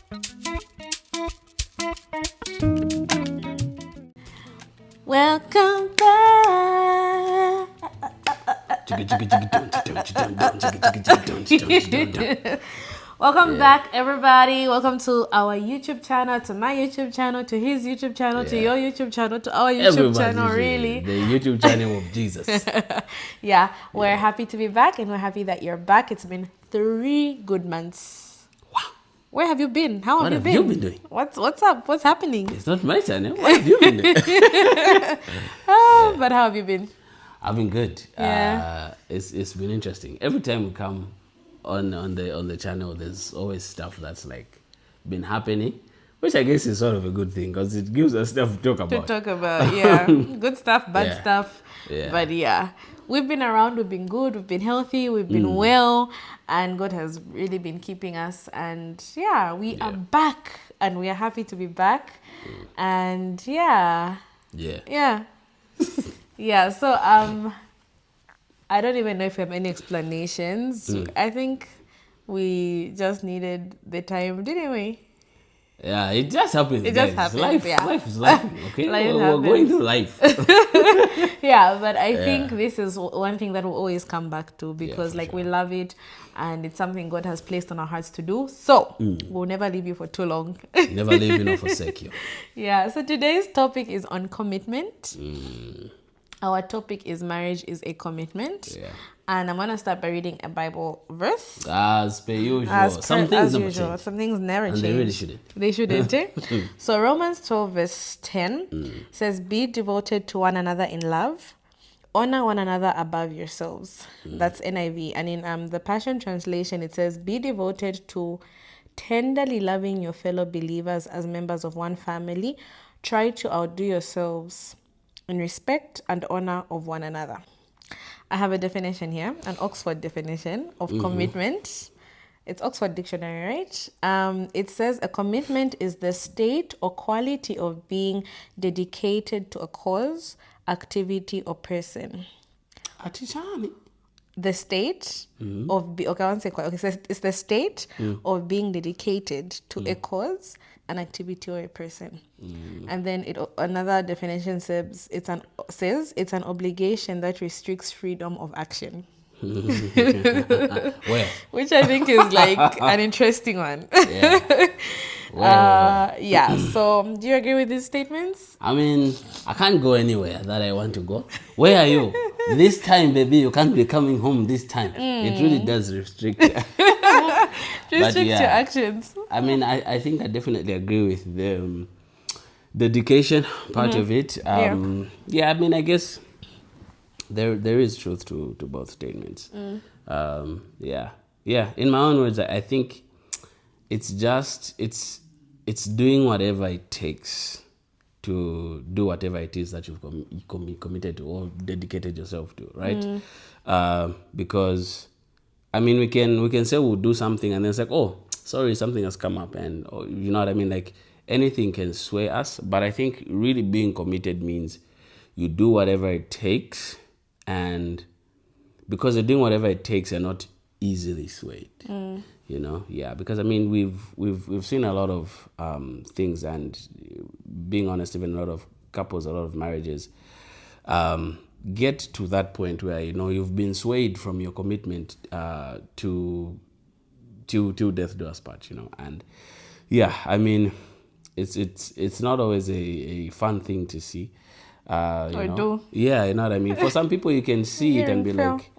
Welcome back. Welcome back, everybody. Welcome to our YouTube channel, to my YouTube channel, to his YouTube channel, to your YouTube channel, to our YouTube channel, really. The YouTube channel of Jesus. We're happy to be back, and we're happy that you're back. It's been 3 good months. Wow. Where have you been? How have What you have been? you been doing? What's up? What's happening? It's not my channel. What have you been doing? But how have you been? I've been good. Yeah. It's been interesting. Every time we come on the channel, there's always stuff that's like been happening, which I guess is sort of a good thing because it gives us stuff to talk about. Good stuff, bad stuff. Yeah. But we've been around, we've been good, we've been healthy, we've been well, and God has really been keeping us. And we are back, and we are happy to be back. And So I don't even know if we have any explanations. I think we just needed the time, didn't we? Yeah, it just happens. It just happens. Life is life. Okay, we're going through life. But I think this is one thing that we'll always come back to because, we love it, and it's something God has placed on our hearts to do. So we'll never leave you for too long. Never leave you nor forsake you. So today's topic is on commitment. Our topic is marriage is a commitment. And I'm going to start by reading a Bible verse. As per usual. Some things never change. And they really shouldn't. They shouldn't. So Romans 12 verse 10 says, be devoted to one another in love. Honor one another above yourselves. That's NIV. And in the Passion Translation, it says, be devoted to tenderly loving your fellow believers as members of one family. Try to outdo yourselves in respect and honor of one another. I have a definition here, an Oxford definition of commitment. It's Oxford Dictionary, right? It says a commitment is the state or quality of being dedicated to a cause, activity, or person. The state of it's the state of being dedicated to a cause, an activity, or a person. And then another definition says it's an obligation that restricts freedom of action. Which I think is like an interesting one. So do you agree with these statements? I mean, I can't go anywhere that I want to go. Where are you? This time, baby, you can't be coming home this time. It really does restrict your actions. I mean, I think I definitely agree with the dedication part of it. I mean, I guess there is truth to both statements. In my own words, I think it's doing whatever it takes to do whatever it is that you've committed to or dedicated yourself to, right? Because I mean, we can say we'll do something and then it's like, oh, sorry, something has come up, and you know what I mean? Like anything can sway us, but I think really being committed means you do whatever it takes, and because you're doing whatever it takes, you're not easily swayed. You know, because I mean, we've seen a lot of things, and being honest, even a lot of couples, a lot of marriages get to that point where you've been swayed from your commitment to death do us part. And I mean, it's not always a fun thing to see. You know what I mean. For some people, you can see it and be like.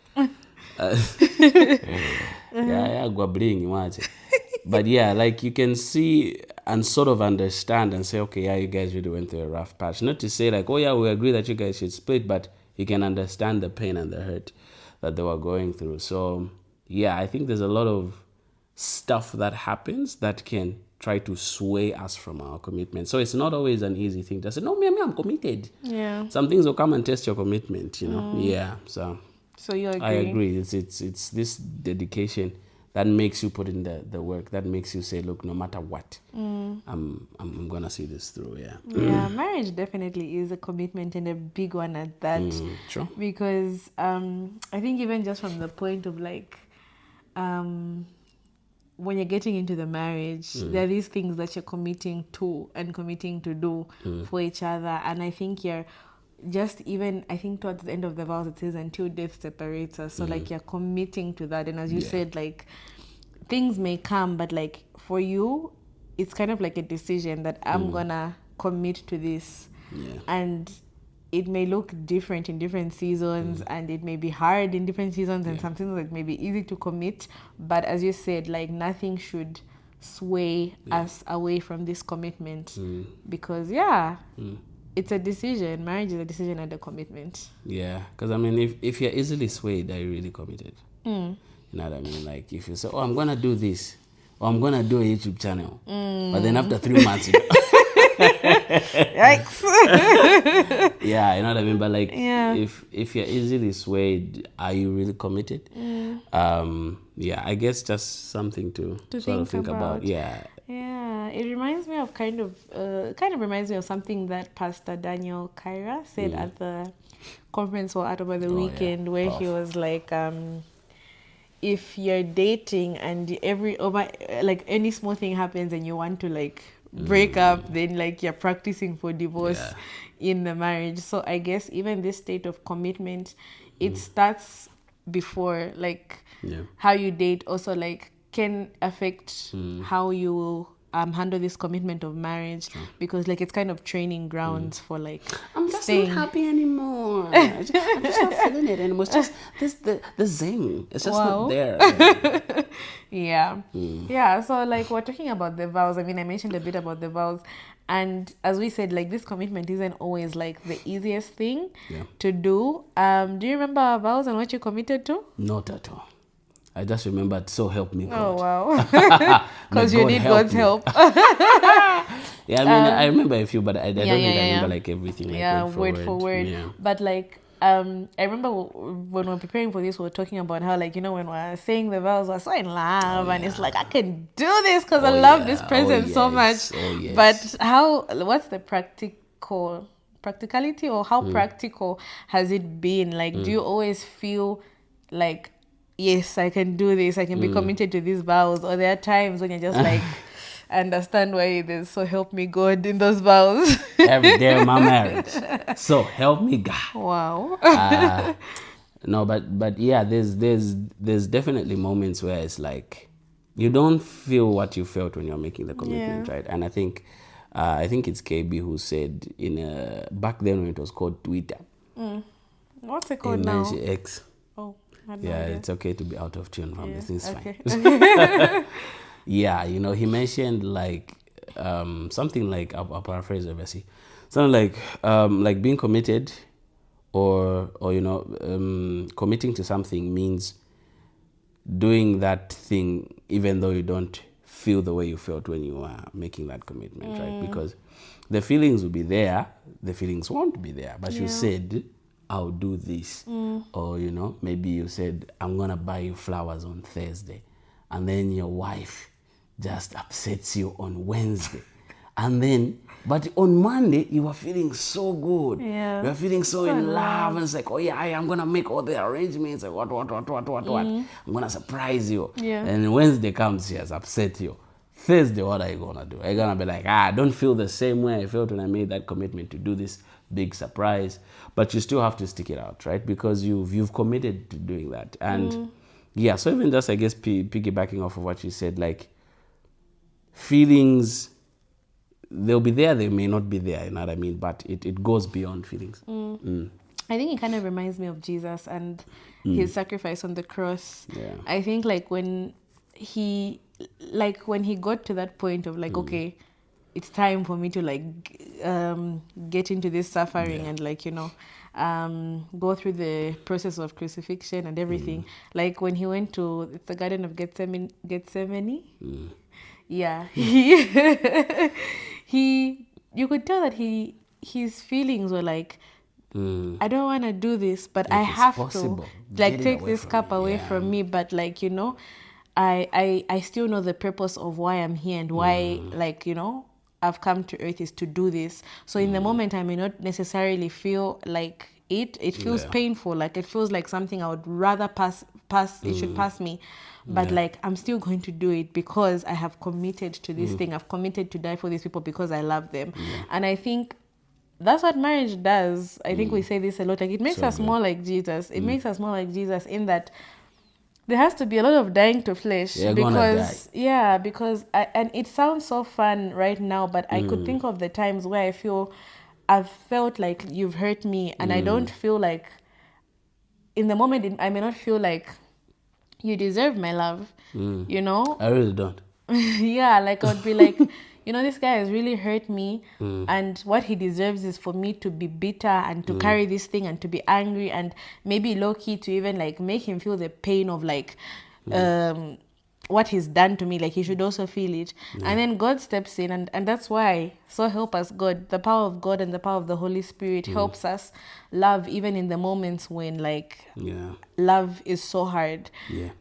But like you can see and sort of understand and say, okay, you guys really went through a rough patch. Not to say like, we agree that you guys should split, but you can understand the pain and the hurt that they were going through. So I think there's a lot of stuff that happens that can try to sway us from our commitment. So it's not always an easy thing to say, no, I'm committed. Some things will come and test your commitment, So you agree? I agree. It's this dedication that makes you put in the work, that makes you say, look, no matter what, I'm gonna see this through. Marriage definitely is a commitment, and a big one at that. Sure. Because I think even just from the point of like when you're getting into the marriage, there are these things that you're committing to and committing to do for each other. And I think you're just even, I think towards the end of the vows, it says, until death separates us. So like you're committing to that. And as you said, like things may come, but like for you, it's kind of like a decision that I'm gonna commit to this. Yeah. And it may look different in different seasons, and it may be hard in different seasons, and something that may be easy to commit. But as you said, like nothing should sway us away from this commitment, because it's a decision. Marriage is a decision and a commitment. Yeah, because I mean, if you're easily swayed, are you really committed? You know what I mean? Like if you say, "Oh, I'm gonna do this," or "I'm gonna do a YouTube channel," but then after 3 months, Yikes. yeah, you know what I mean. But like, if you're easily swayed, are you really committed? Yeah, I guess just something to sort of think about. Yeah. Yeah, it reminds me of kind of reminds me of something that Pastor Daniel Kyra said at the conference for Out Over the Weekend, where he was like, if you're dating and any small thing happens and you want to like break up, then like you're practicing for divorce in the marriage. So I guess even this state of commitment, it starts before, like how you date also like can affect how you will handle this commitment of marriage, because like it's kind of training grounds for like I'm just staying. not happy anymore. I'm just not feeling it anymore. It's just the zing. It's just not there. Yeah, so like we're talking about the vows. I mean, I mentioned a bit about the vows, and as we said, like this commitment isn't always like the easiest thing to do. Do you remember our vows and what you committed to? Not at all. I just remembered, so help me God. Oh wow. Because you need God's help. Yeah, I mean, I remember a few, but I don't think I remember like everything. Like word for word. Yeah. But like, I remember when we were preparing for this, we were talking about how, like, you know, when we're saying the vows, we're so in love, and it's like, I can do this because I love this person so much. But what's the practicality, or how practical has it been? Like, do you always feel like, yes, I can do this, I can be committed to these vows? Or there are times when you're just like, I understand why there's so help me God in those vows. Every day of my marriage. So help me God. Wow. No, but yeah, there's definitely moments where it's like you don't feel what you felt when you're making the commitment, right? And I think it's KB who said back then when it was called Twitter. What's it called now? X. Oh, yeah, it's okay to be out of tune from this. It's fine. Yeah, you know, he mentioned like something like, I'll paraphrase obviously, something like being committed or you know, committing to something means doing that thing even though you don't feel the way you felt when you were making that commitment, right? Because the feelings will be there, the feelings won't be there, but you said, I'll do this. Or, you know, maybe you said, I'm going to buy you flowers on Thursday. And then your wife just upsets you on Wednesday. And then, but on Monday, you were feeling so good. Yeah. You were feeling so in love. And it's like, oh yeah, I'm going to make all the arrangements. Like, what? I'm going to surprise you. Yeah. And Wednesday comes, she has upset you. Thursday, what are you going to do? Are you going to be like, I don't feel the same way I felt when I made that commitment to do this big surprise? But you still have to stick it out, right? Because you've committed to doing that. And yeah, so even just, I guess, piggybacking off of what you said, like, feelings, they'll be there, they may not be there, you know what I mean? But it goes beyond feelings. I think it kind of reminds me of Jesus and his sacrifice on the cross. Yeah. I think like when he got to that point of like, okay, it's time for me to like get into this suffering and like, you know, go through the process of crucifixion and everything. Like when he went to the Garden of Gethsemane. Yeah. You could tell that his feelings were like, I don't want to do this, but I have to like take this cup away from me. But like, you know, I still know the purpose of why I'm here and why, like, you know, I've come to earth is to do this. So in the moment, I may not necessarily feel like it feels painful. Like it feels like something I would rather pass. It should pass me. but like I'm still going to do it because I have committed to this thing. I've committed to die for these people because I love them. And I think that's what marriage does. I think we say this a lot. Like, it makes us more like Jesus. It makes us more like Jesus in that there has to be a lot of dying to flesh. Because and it sounds so fun right now, but I could think of the times where I've felt like you've hurt me, and I don't feel like, in the moment, I may not feel like you deserve my love, you know? I really don't. Yeah, like I would be like, this guy has really hurt me, and what he deserves is for me to be bitter and to carry this thing and to be angry and maybe low-key to even like make him feel the pain of like what he's done to me. Like, he should also feel it. And then God steps in, and that's why, so help us God, the power of God and the power of the Holy Spirit helps us love even in the moments when like love is so hard.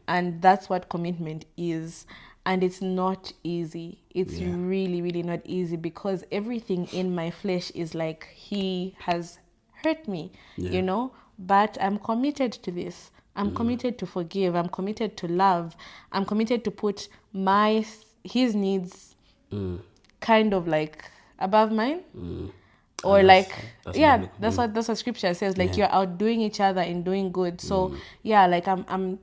And that's what commitment is. And it's not easy. It's really, really not easy, because everything in my flesh is like, he has hurt me, but I'm committed to this. I'm committed to forgive. I'm committed to love. I'm committed to put his needs kind of like above mine. Or that's what scripture says. Like, you're outdoing each other in doing good. So like I'm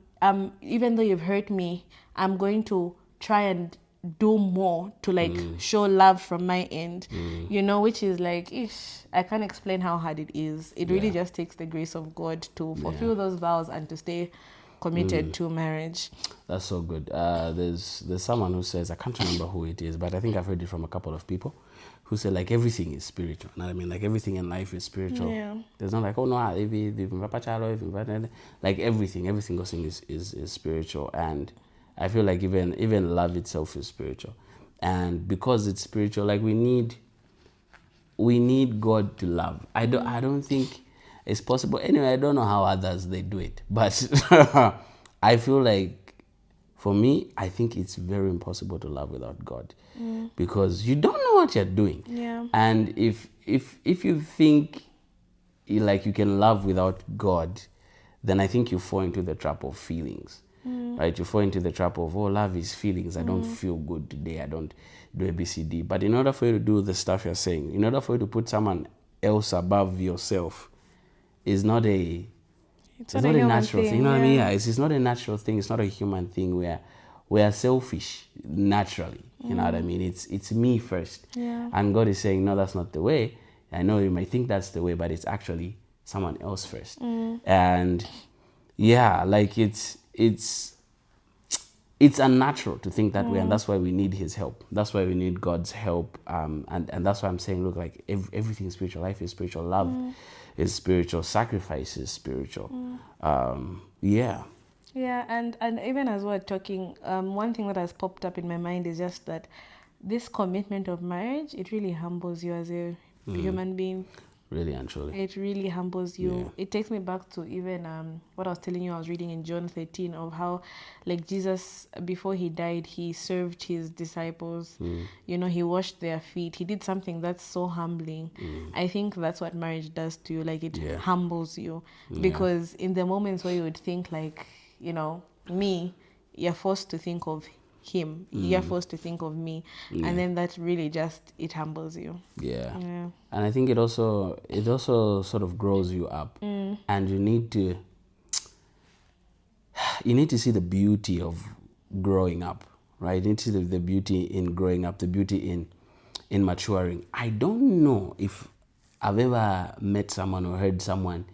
even though you've hurt me, I'm going to try and do more to like show love from my end, which is like, I can't explain how hard it is. It really just takes the grace of God to fulfill those vows and to stay committed to marriage. That's so good. There's someone who says, I can't remember who it is, but I think I've heard it from a couple of people who say like everything is spiritual. You know what I mean? Like, everything in life is spiritual. There's not like, oh no, like every single thing is spiritual. And I feel like even love itself is spiritual. And because it's spiritual, like we need God to love. I don't think it's possible. Anyway, I don't know how others they do it, but I feel like, for me, I think it's very impossible to love without God, because you don't know what you're doing. And if you think like you can love without God, then I think you fall into the trap of feelings. Right? You fall into the trap of, love is feelings. I don't feel good today. I don't do ABCD. But in order for you to do the stuff you're saying, in order for you to put someone else above yourself, is not a natural thing. You know what I mean? Yeah, it's not a natural thing. It's not a human thing. We are selfish naturally. You know what I mean? It's me first. And God is saying, no, that's not the way. I know you might think that's the way, but it's actually someone else first. And like it's unnatural to think that way, and that's why we need his help. That's why we need God's help. And that's why I'm saying, look, like everything is spiritual. Life is spiritual. Love is spiritual. Sacrifice is spiritual. And even as we're talking, one thing that has popped up in my mind is just that this commitment of marriage, it really humbles you as a human being. Really and truly. It really humbles you. It takes me back to even what I was telling you, I was reading in John 13 of how, like, Jesus, before he died, he served his disciples. He washed their feet. He did something that's so humbling. I think that's what marriage does to you. Like, it humbles you. Because in the moments where you would think like, me, you're forced to think of him. You're forced to think of me. And then that really it humbles you. And I think it also sort of grows you up. And you need to see the beauty of growing up, right? You need to see the beauty in growing up, the beauty in maturing. I don't know if I've ever met someone or heard someone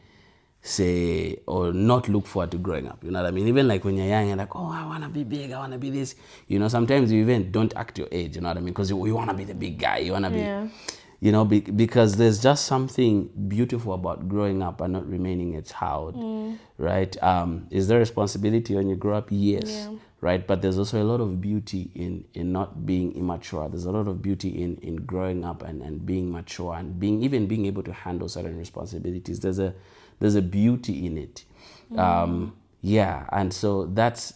say or not look forward to growing up. You know what I mean? Even like when you're young, you're like, I want to be big, I want to be this. Sometimes you even don't act your age, you know what I mean? Because you want to be the big guy. You want to be, because there's just something beautiful about growing up and not remaining a child, right? Is there responsibility when you grow up? Yes. Right? But there's also a lot of beauty in not being immature. There's a lot of beauty in growing up and being mature and being able to handle certain responsibilities. There's a beauty in it. And so that's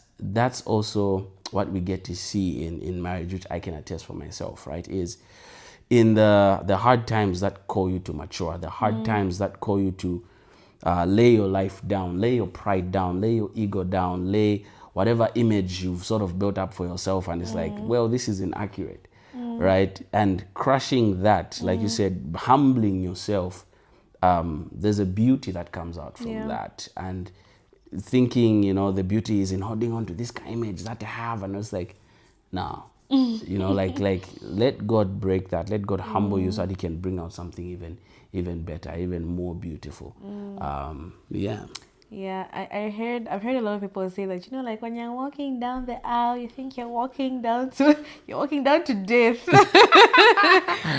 also what we get to see in marriage, which I can attest for myself, right? Is in the hard times that call you to mature, the hard times that call you to lay your life down, lay your pride down, lay your ego down, lay whatever image you've sort of built up for yourself, and it's like, well, this is inaccurate, right? And crushing that, like you said, humbling yourself, there's a beauty that comes out from that. And thinking, the beauty is in holding on to this kind of image that I have, and it's like, no. Like let God break that. Let God humble you so that He can bring out something even better, even more beautiful. Yeah, I've heard a lot of people say that, like when you're walking down the aisle, you think you're walking down to death.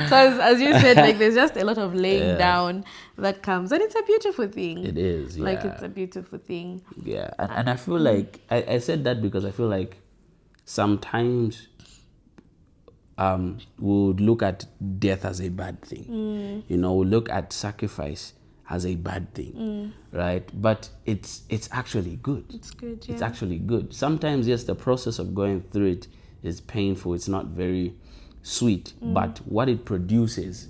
So as you said, like there's just a lot of laying down that comes, and it's a beautiful thing. It is, like it's a beautiful thing. Yeah, and I feel like I said that because I feel like sometimes we would look at death as a bad thing. We look at sacrifice as a bad thing, right? But it's actually good. It's good, yeah. It's actually good. Sometimes, yes, the process of going through it is painful. It's not very sweet, but what it produces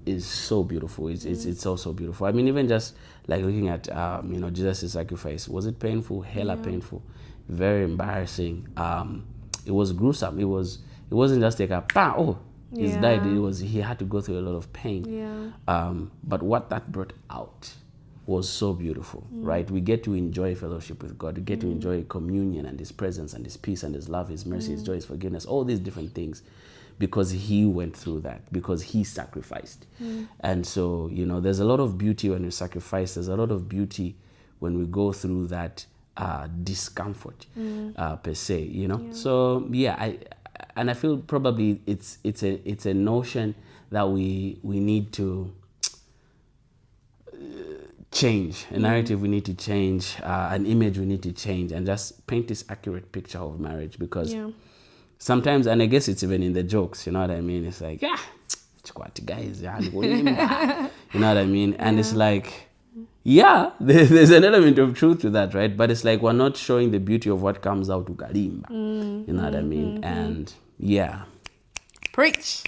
is so beautiful. It's so beautiful. I mean, even just like looking at Jesus' sacrifice, was it painful? Hella painful, very embarrassing. It was gruesome. It wasn't just like a he's died. He had to go through a lot of pain. Yeah. But what that brought out was so beautiful, right? We get to enjoy fellowship with God. We get to enjoy communion and His presence and His peace and His love, His mercy, His joy, His forgiveness, all these different things, because He went through that, because He sacrificed. And so, there's a lot of beauty when we sacrifice. There's a lot of beauty when we go through that discomfort, per se, So, I feel probably it's a notion that we need to change, a narrative we need to change, an image we need to change, and just paint this accurate picture of marriage. Because sometimes, and I guess it's even in the jokes, you know what I mean? It's like, guys, you know what I mean? And it's like, there's an element of truth to that, right? But it's like we're not showing the beauty of what comes out to Kalimba. You know what I mean? And Preach.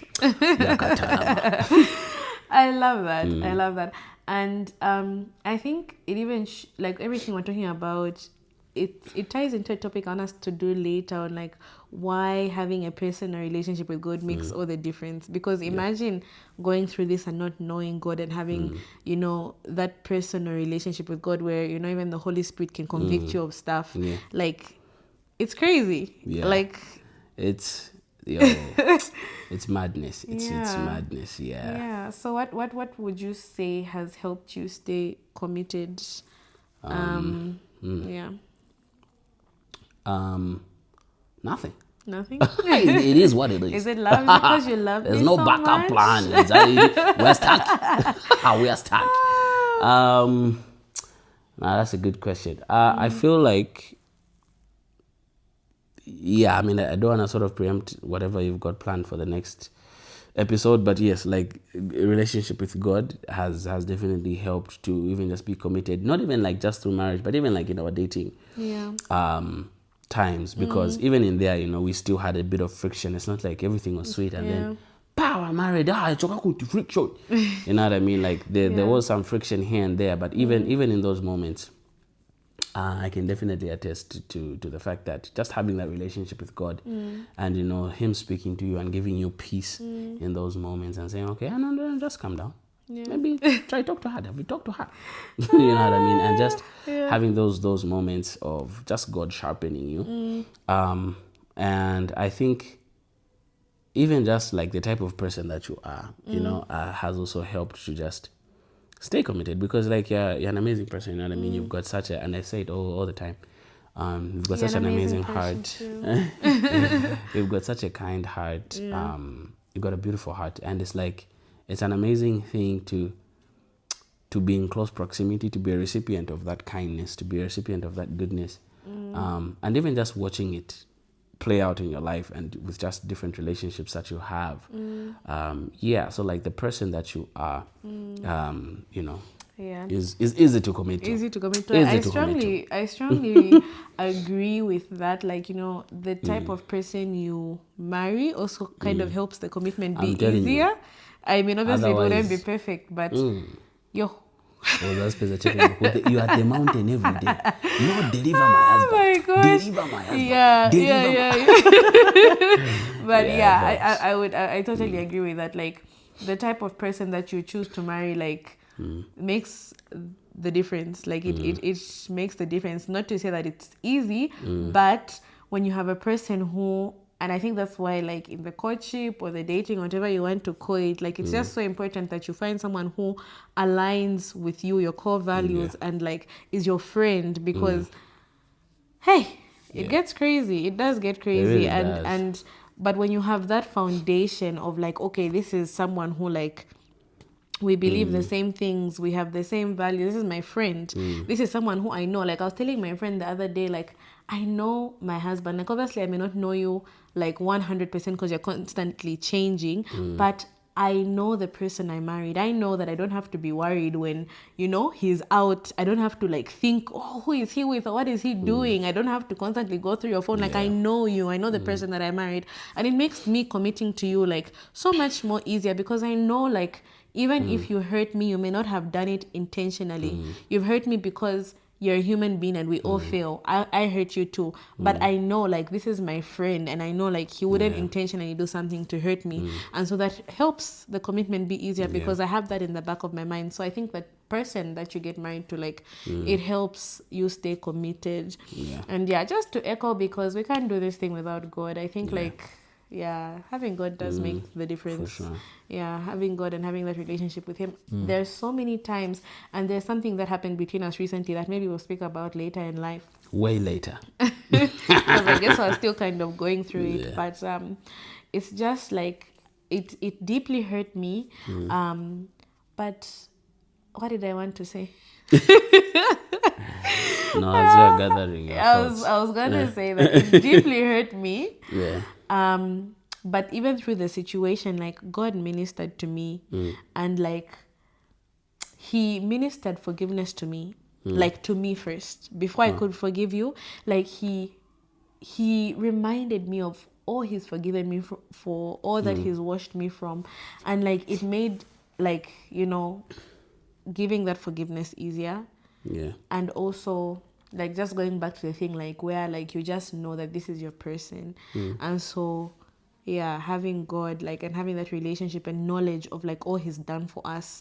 I love that. I love that. And I think it even like everything we're talking about, it ties into a topic I want us to do later on, like why having a personal relationship with God makes all the difference. Because imagine going through this and not knowing God, and having that personal relationship with God where even the Holy Spirit can convict you of stuff. Like it's crazy. Like it's it's madness. It's madness. Yeah. So what would you say has helped you stay committed? Nothing. It is what it is. Is it love because you love There's me no so backup much? plan. We're stuck. We are stuck. That's a good question. I feel like, I mean, I don't want to sort of preempt whatever you've got planned for the next episode, but yes, like a relationship with God has definitely helped to even just be committed, not even like just through marriage, but even like in our dating times, because even in there, we still had a bit of friction. It's not like everything was sweet and then power married, friction. You know what I mean? Like there was some friction here and there, but even in those moments, I can definitely attest to the fact that just having that relationship with God and Him speaking to you and giving you peace in those moments and saying, okay, no, just calm down. Maybe try talk to her. Have we talked to her? You know what I mean? And just having those moments of just God sharpening you. And I think even just like the type of person that you are, has also helped to just stay committed, because like you're an amazing person, you know what I mean? You've got such a, and I say it all the time, you've got such an amazing heart. You've got such a kind heart. You've got a beautiful heart, and it's an amazing thing to be in close proximity, to be a recipient of that kindness, to be a recipient of that goodness, and even just watching it play out in your life and with just different relationships that you have. So like the person that you are, is easy to commit to. Easy to commit to. I strongly agree with that. Like, the type of person you marry also kind of helps the commitment be easier. I mean, obviously it wouldn't be perfect, but Oh, that's specific. You are at the mountain every day. Lord, deliver my husband. Oh my gosh. Deliver my husband. Yeah, Deliver yeah. But Yeah, I totally agree with that. Like the type of person that you choose to marry, like makes the difference. Like it makes the difference. Not to say that it's easy, but when you have a person who, and I think that's why, like in the courtship or the dating, whatever you want to call it, like it's just so important that you find someone who aligns with you, your core values, and like is your friend, because hey, it gets crazy. It does get crazy. really and does. and but when you have that foundation of like, okay, this is someone who like we believe the same things, we have the same values, this is my friend, this is someone who I know. Like I was telling my friend the other day, like I know my husband, like obviously I may not know you like 100% because you're constantly changing, but I know the person I married. I know that I don't have to be worried when, you know, he's out. I don't have to like think, oh, who is he with or what is he doing? I don't have to constantly go through your phone. Like I know you. I know the person that I married. And it makes me committing to you like so much more easier, because I know like even if you hurt me, you may not have done it intentionally. You've hurt me because you're a human being and we all fail. I hurt you too. But I know like this is my friend, and I know like he wouldn't intentionally do something to hurt me. And so that helps the commitment be easier, because I have that in the back of my mind. So I think that person that you get married to, like it helps you stay committed. And just to echo, because we can't do this thing without God. I think like having God does make the difference. For sure. Having God and having that relationship with him. There's so many times, and there's something that happened between us recently that maybe we'll speak about later in life, Way later. because I guess I was still kind of going through it. But it's just like it deeply hurt me. But what did I want to say? No, as you're gathering your I thoughts. was gonna say that it deeply hurt me. Yeah. But even through the situation, like God ministered to me, and like he ministered forgiveness to me, like to me first before I could forgive you. Like he reminded me of all he's forgiven me for all that he's washed me from, and like it made like, you know, giving that forgiveness easier. Yeah. And also like just going back to the thing like where like you just know that this is your person. And so having God like and having that relationship and knowledge of like all he's done for us,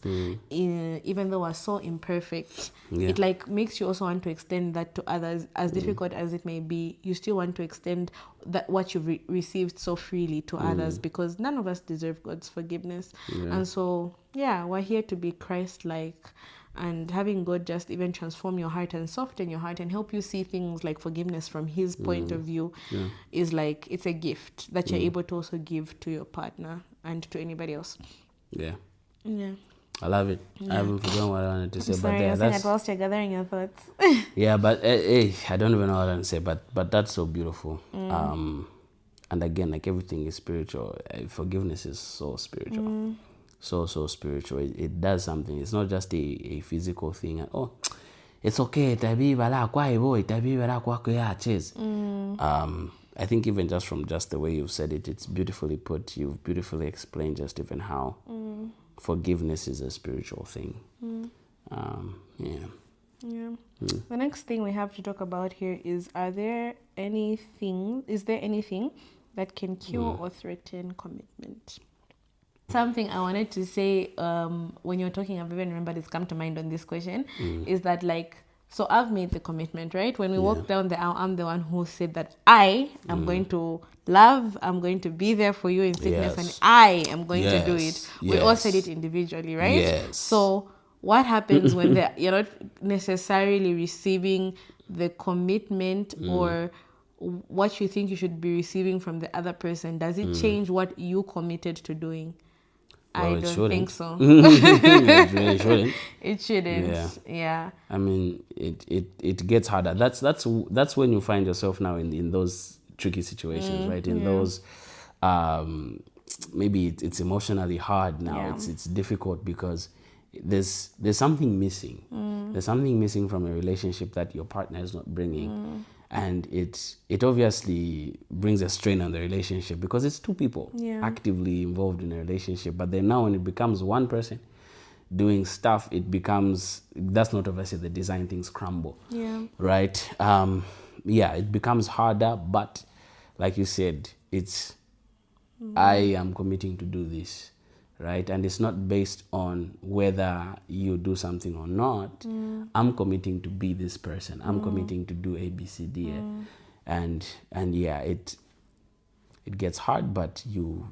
even though we're so imperfect, it like makes you also want to extend that to others. As difficult as it may be, you still want to extend that what you've received so freely to others, because none of us deserve God's forgiveness. And so we're here to be Christ-like, and having God just even transform your heart and soften your heart and help you see things like forgiveness from his point of view is like, it's a gift that you're able to also give to your partner and to anybody else. Yeah. I love it. I haven't forgotten what I wanted to say, Sorry, but I was saying that whilst you're gathering your thoughts. but I don't even know what I want to say, but that's so beautiful. And again, like everything is spiritual. Forgiveness is so spiritual. So spiritual. It does something. It's not just a physical thing. And it's okay. I think even just from just the way you've said it, it's beautifully put. You've beautifully explained just even how forgiveness is a spiritual thing. The next thing we have to talk about here is, is there anything that can kill or threaten commitment? Something I wanted to say when you're talking, I've even remembered it's come to mind on this question, is that like, so I've made the commitment, right? When we walked down the aisle, I'm the one who said that I am going to love, I'm going to be there for you in sickness, and I am going to do it. We all said it individually, right? Yes. So what happens when you're not necessarily receiving the commitment or what you think you should be receiving from the other person? Does it change what you committed to doing? Well, I don't think so. It really shouldn't. It shouldn't. Yeah. I mean, it gets harder. That's when you find yourself now in those tricky situations, right? In those, maybe it's emotionally hard now. Yeah. It's difficult because there's something missing. There's something missing from a relationship that your partner is not bringing. And it obviously brings a strain on the relationship because it's two people actively involved in a relationship. But then now when it becomes one person, doing stuff, it becomes, that's not obviously the design, things crumble. Yeah. Right? It becomes harder, but like you said, it's, I am committing to do this, right? And it's not based on whether you do something or not. I'm committing to be this person. I'm committing to do A, B, C, D. And yeah, it gets hard, but you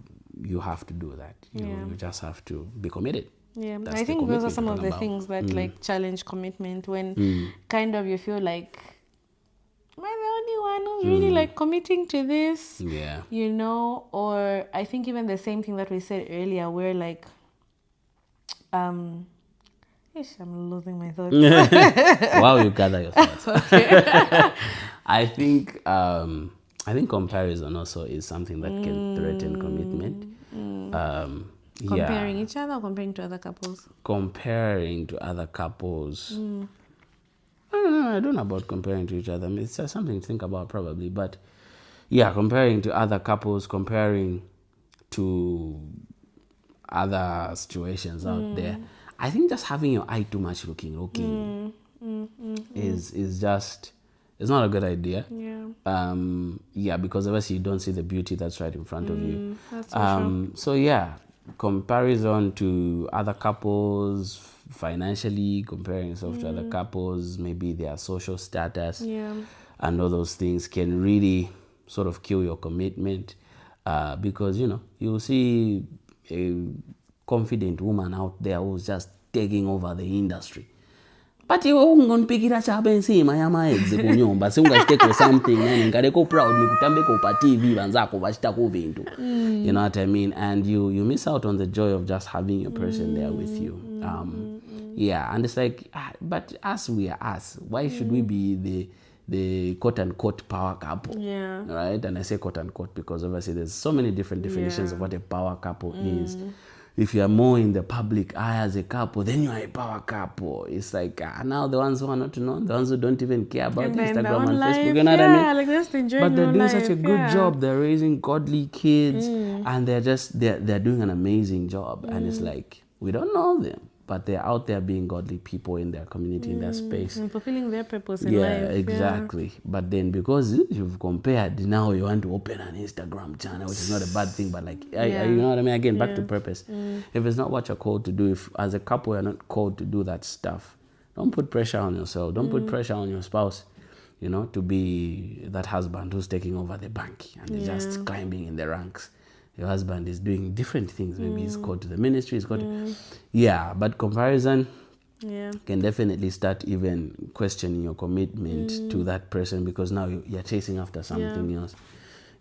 have to do that. You just have to be committed. Yeah, That's I the think those are commitment some we're of talking the about. things that like challenge commitment, when kind of you feel like, am I the only one who's really like committing to this? Yeah. You know, or I think even the same thing that we said earlier, where like, I'm losing my thoughts. Wow, you gather your thoughts. Okay. I think comparison also is something that can threaten commitment. Comparing each other or comparing to other couples? Comparing to other couples. I don't know about comparing to each other. I mean, it's just something to think about probably. But yeah, comparing to other couples, comparing to other situations out there. I think just having your eye too much looking is just, it's not a good idea. Yeah. Because obviously you don't see the beauty that's right in front of you. That's for sure. So yeah, comparison to other couples, financially comparing yourself to other couples, maybe their social status, Yeah. and all those things can really sort of kill your commitment, because you'll see a confident woman out there who's just taking over the industry, but iwe ungonipikira chabe nsima ya maedzi kunyumba siungachiteko something nani ngaleko proud nikutambeko pa TV vanzako vachitako vintu. You know what I mean? And you miss out on the joy of just having your person there with you. And it's like, but us, we are us. Why should we be the quote unquote power couple? Yeah. Right? And I say quote unquote because obviously there's so many different definitions of what a power couple is. If you are more in the public eye as a couple, then you are a power couple. It's like now the ones who are not known, the ones who don't even care about And then Instagram and life, Facebook, you know what I mean? like just enjoying But they're your doing life, such a good job. They're raising godly kids, and they're doing an amazing job. And it's like, we don't know them, but they're out there being godly people in their community, in their space. and fulfilling their purpose in life. Exactly. But then because you've compared, now you want to open an Instagram channel, which is not a bad thing, but like, you know what I mean? Again, back to purpose. If it's not what you're called to do, if as a couple you're not called to do that stuff, don't put pressure on yourself. Don't put pressure on your spouse, to be that husband who's taking over the bank and is just climbing in the ranks. Your husband is doing different things. Maybe he's called to the ministry, he's called to... but comparison can definitely start even questioning your commitment to that person, because now you're chasing after something else.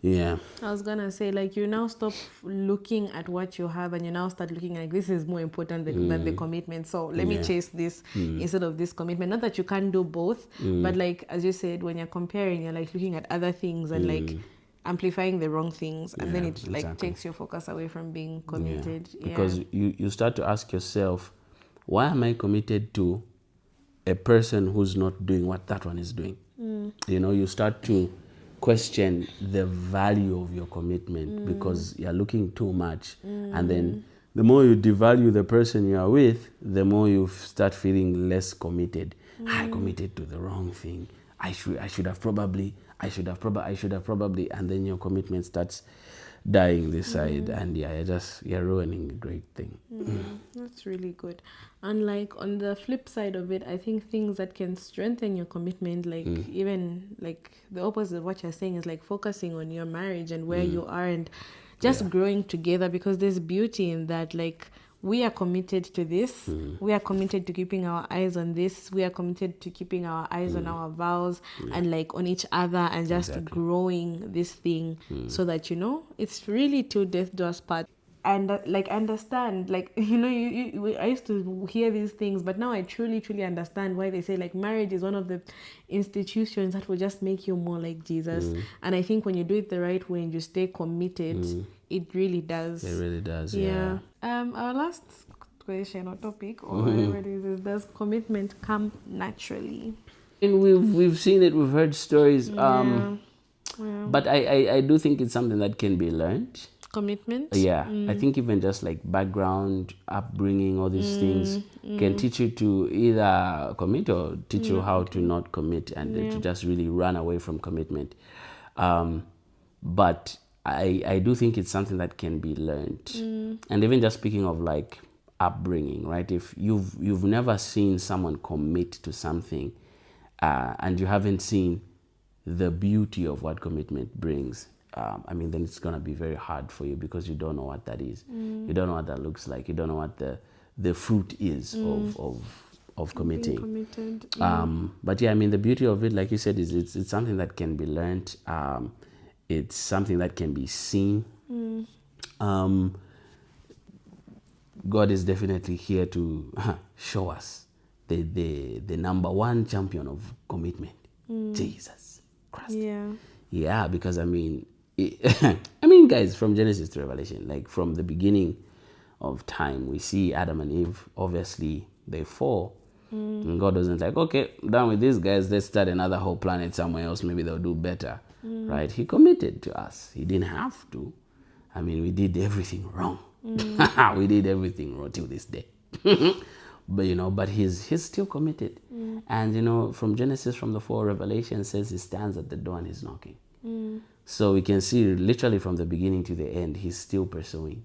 I was gonna say, like, you now stop looking at what you have and you now start looking like, this is more important than the commitment, so let me chase this instead of this commitment. Not that you can't do both, but like as you said, when you're comparing, you're like looking at other things and like amplifying the wrong things, and then it like takes your focus away from being committed. Because you start to ask yourself, why am I committed to a person who's not doing what that one is doing? You start to question the value of your commitment because you're looking too much, and then the more you devalue the person you are with, the more you start feeling less committed. I committed to the wrong thing. I should have probably, and then your commitment starts dying this side, and you're ruining a great thing. That's really good. And like on the flip side of it, I think things that can strengthen your commitment, like even like the opposite of what you're saying, is like focusing on your marriage and where you are, and just growing together, because there's beauty in that. Like, we are committed to this. We are committed to keeping our eyes on this. We are committed to keeping our eyes on our vows and like on each other, and just growing this thing so that, it's really till death do us part. And like understand, like, I used to hear these things, but now I truly understand why they say like marriage is one of the institutions that will just make you more like Jesus. And I think when you do it the right way and you stay committed, it really does. It really does. Our last question or topic or whatever it is does commitment come naturally? And we've seen it, we've heard stories, but I do think it's something that can be learned. Commitment. Yeah, I think even just like background, upbringing, all these things can teach you to either commit or teach you how to not commit and to just really run away from commitment. But I do think it's something that can be learned. And even just speaking of like upbringing, right? If you've never seen someone commit to something, and you haven't seen the beauty of what commitment brings, I mean, then it's going to be very hard for you because you don't know what that is. You don't know what that looks like. You don't know what the fruit is of committing. Committed. But yeah, I mean, the beauty of it, like you said, is it's something that can be learned. It's something that can be seen. God is definitely here to show us the number one champion of commitment, Jesus Christ. Yeah, because I mean, I mean, guys, from Genesis to Revelation, like from the beginning of time, we see Adam and Eve. Obviously, they fall, and God wasn't like, okay, done with these guys. Let's start another whole planet somewhere else. Maybe they'll do better, right? He committed to us. He didn't have to. I mean, we did everything wrong. We did everything wrong till this day. But he's still committed. And from Genesis, from the 4, Revelation says he stands at the door and he's knocking. So we can see literally from the beginning to the end, he's still pursuing.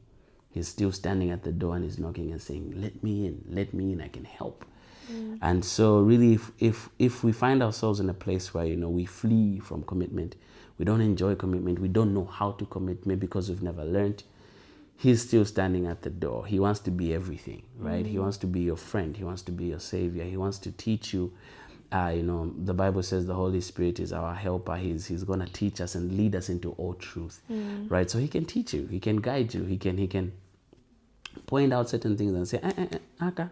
He's still standing at the door and he's knocking and saying, let me in, I can help. And so really, if we find ourselves in a place where we flee from commitment, we don't enjoy commitment, we don't know how to commit, maybe because we've never learned, he's still standing at the door. He wants to be everything, right? He wants to be your friend. He wants to be your savior. He wants to teach you. The Bible says the Holy Spirit is our helper. He's going to teach us and lead us into all truth, right? So he can teach you. He can guide you. He can point out certain things and say, Aka,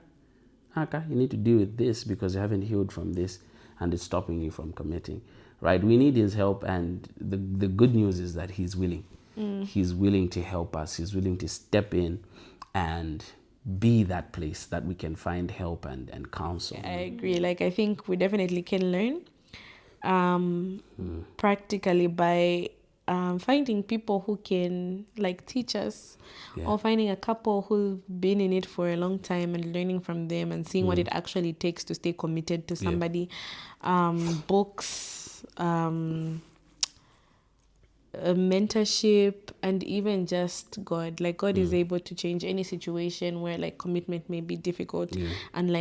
you need to deal with this because you haven't healed from this and it's stopping you from committing, right? We need his help, and the good news is that he's willing. He's willing to help us. He's willing to step in and be that place that we can find help and counsel. I agree. Like, I think we definitely can learn practically by finding people who can teach us, or finding a couple who've been in it for a long time and learning from them and seeing what it actually takes to stay committed to somebody. Books, mentorship, and even just God. God is able to change any situation where commitment may be difficult, and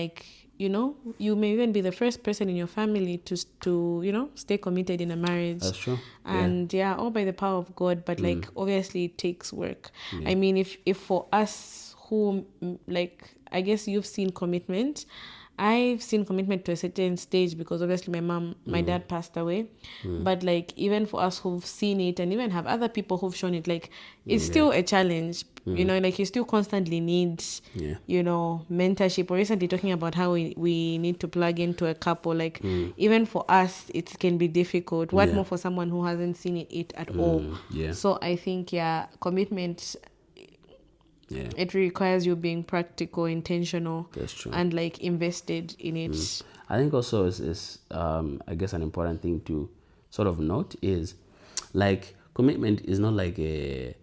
you may even be the first person in your family to stay committed in a marriage. That's true. And all by the power of God, but obviously it takes work. I mean, if for us who I guess you've seen commitment, I've seen commitment to a certain stage because obviously my dad passed away. But even for us who've seen it and even have other people who've shown it, it's still a challenge. You still constantly need, mentorship. We're recently talking about how we need to plug into a couple. Even for us, it can be difficult. What more for someone who hasn't seen it at all? So I think, commitment, it requires you being practical, intentional. That's true. And invested in it. I think also is I guess an important thing to sort of note is commitment is not like a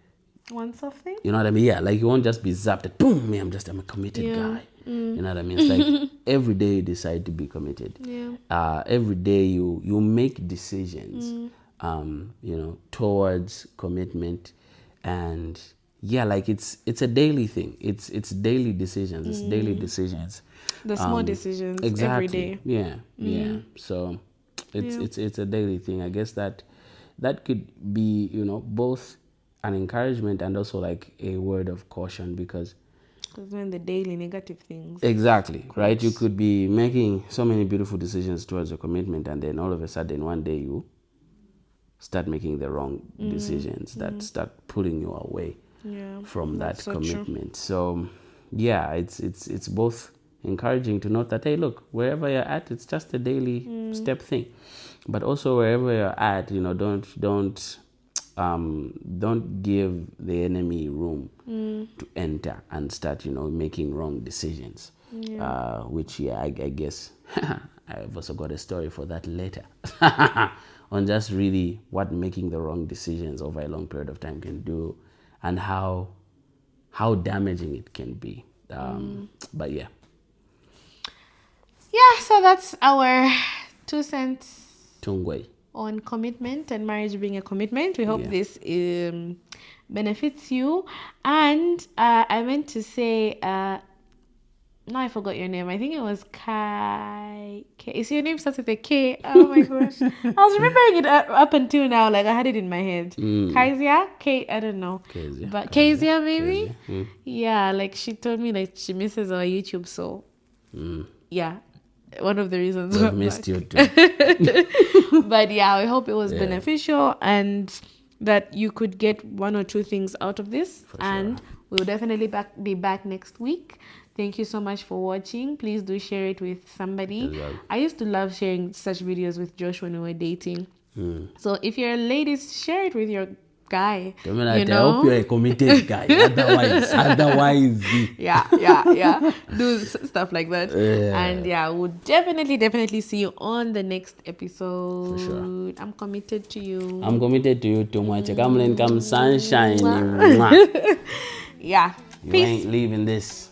once-off thing. You know what I mean? Yeah, you won't just be zapped at boom, I'm a committed guy. You know what I mean? It's every day you decide to be committed. Every day you make decisions towards commitment, and it's a daily thing. It's daily decisions. It's daily decisions. The small decisions exactly. every day. Yeah. So it's a daily thing. I guess that could be both an encouragement and also a word of caution, because when the daily negative things. Exactly, right? You could be making so many beautiful decisions towards your commitment, and then all of a sudden one day you start making the wrong decisions that start pulling you away from that commitment. So it's both encouraging to note that, hey, look, wherever you're at, it's just a daily step thing, but also wherever you're at, don't give the enemy room to enter and start making wrong decisions, which I guess I've also got a story for that later on just really what making the wrong decisions over a long period of time can do and how damaging it can be. But yeah. Yeah, so that's our 2 cents Tungwei. on commitment and marriage being a commitment. We hope Yeah. this benefits you. And I meant to say, now I forgot your name. I think it was Kai. Is your name starts with a K? Oh my gosh. I was remembering it up until now. Like I had it in my head. Kezia? I don't know. Kezia. But Kezia maybe? Kezia. Yeah, like she told me like she misses our YouTube. So yeah, one of the reasons We've why- missed you too. But yeah, we hope it was beneficial and that you could get 1 or 2 things out of this. And we'll definitely be back next week. Thank you so much for watching. Please do share it with somebody. Well. I used to love sharing such videos with Josh when we were dating. So if you're ladies, share it with your guy. I hope you're a committed guy. Otherwise. Yeah. Do stuff like that. And yeah, we'll definitely see you on the next episode. For sure. I'm committed to you. I'm committed to you too much. Come sunshine. Mwah. Yeah. You Peace. ain't leaving this.